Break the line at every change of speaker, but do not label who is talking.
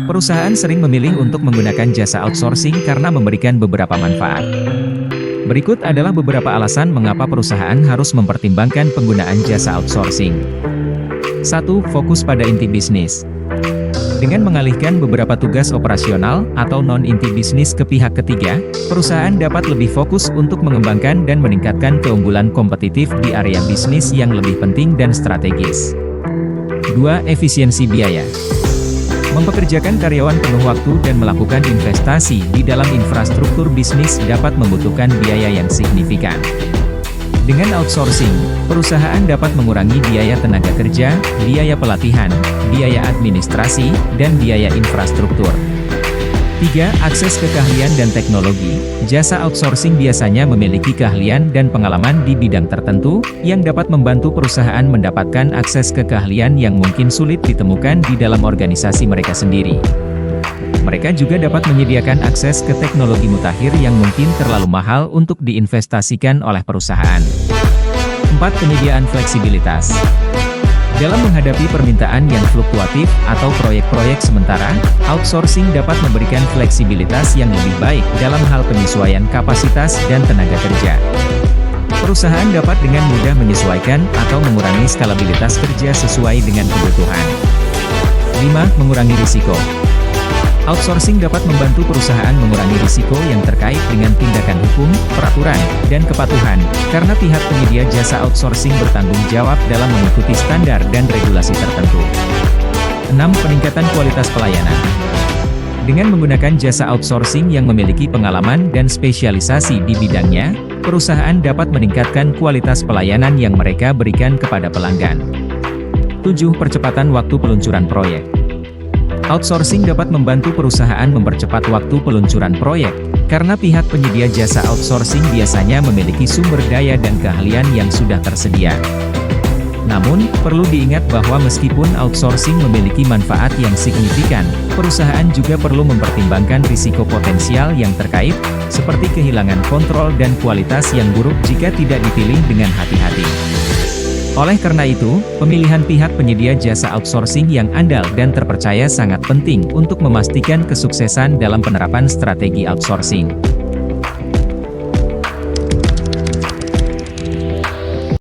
Perusahaan sering memilih untuk menggunakan jasa outsourcing karena memberikan beberapa manfaat. Berikut adalah beberapa alasan mengapa perusahaan harus mempertimbangkan penggunaan jasa outsourcing. 1. Fokus pada inti bisnis. Dengan mengalihkan beberapa tugas operasional atau non-inti bisnis ke pihak ketiga, perusahaan dapat lebih fokus untuk mengembangkan dan meningkatkan keunggulan kompetitif di area bisnis yang lebih penting dan strategis. 2. Efisiensi biaya. Mempekerjakan karyawan penuh waktu dan melakukan investasi di dalam infrastruktur bisnis dapat membutuhkan biaya yang signifikan. Dengan outsourcing, perusahaan dapat mengurangi biaya tenaga kerja, biaya pelatihan, biaya administrasi, dan biaya infrastruktur. 3. Akses ke keahlian dan teknologi. Jasa outsourcing biasanya memiliki keahlian dan pengalaman di bidang tertentu, yang dapat membantu perusahaan mendapatkan akses ke keahlian yang mungkin sulit ditemukan di dalam organisasi mereka sendiri. Mereka juga dapat menyediakan akses ke teknologi mutakhir yang mungkin terlalu mahal untuk diinvestasikan oleh perusahaan. 4. Penyediaan fleksibilitas. Dalam menghadapi permintaan yang fluktuatif atau proyek-proyek sementara, outsourcing dapat memberikan fleksibilitas yang lebih baik dalam hal penyesuaian kapasitas dan tenaga kerja. Perusahaan dapat dengan mudah menyesuaikan atau mengurangi skalabilitas kerja sesuai dengan kebutuhan. 5. Mengurangi risiko. Outsourcing dapat membantu perusahaan mengurangi risiko yang terkait dengan tindakan hukum, peraturan, dan kepatuhan, karena pihak penyedia jasa outsourcing bertanggung jawab dalam mengikuti standar dan regulasi tertentu. 6. Peningkatan kualitas pelayanan. Dengan menggunakan jasa outsourcing yang memiliki pengalaman dan spesialisasi di bidangnya, perusahaan dapat meningkatkan kualitas pelayanan yang mereka berikan kepada pelanggan. 7. Percepatan waktu peluncuran proyek. Outsourcing dapat membantu perusahaan mempercepat waktu peluncuran proyek, karena pihak penyedia jasa outsourcing biasanya memiliki sumber daya dan keahlian yang sudah tersedia. Namun, perlu diingat bahwa meskipun outsourcing memiliki manfaat yang signifikan, perusahaan juga perlu mempertimbangkan risiko potensial yang terkait, seperti kehilangan kontrol dan kualitas yang buruk jika tidak dipilih dengan hati-hati. Oleh karena itu, pemilihan pihak penyedia jasa outsourcing yang andal dan terpercaya sangat penting untuk memastikan kesuksesan dalam penerapan strategi outsourcing.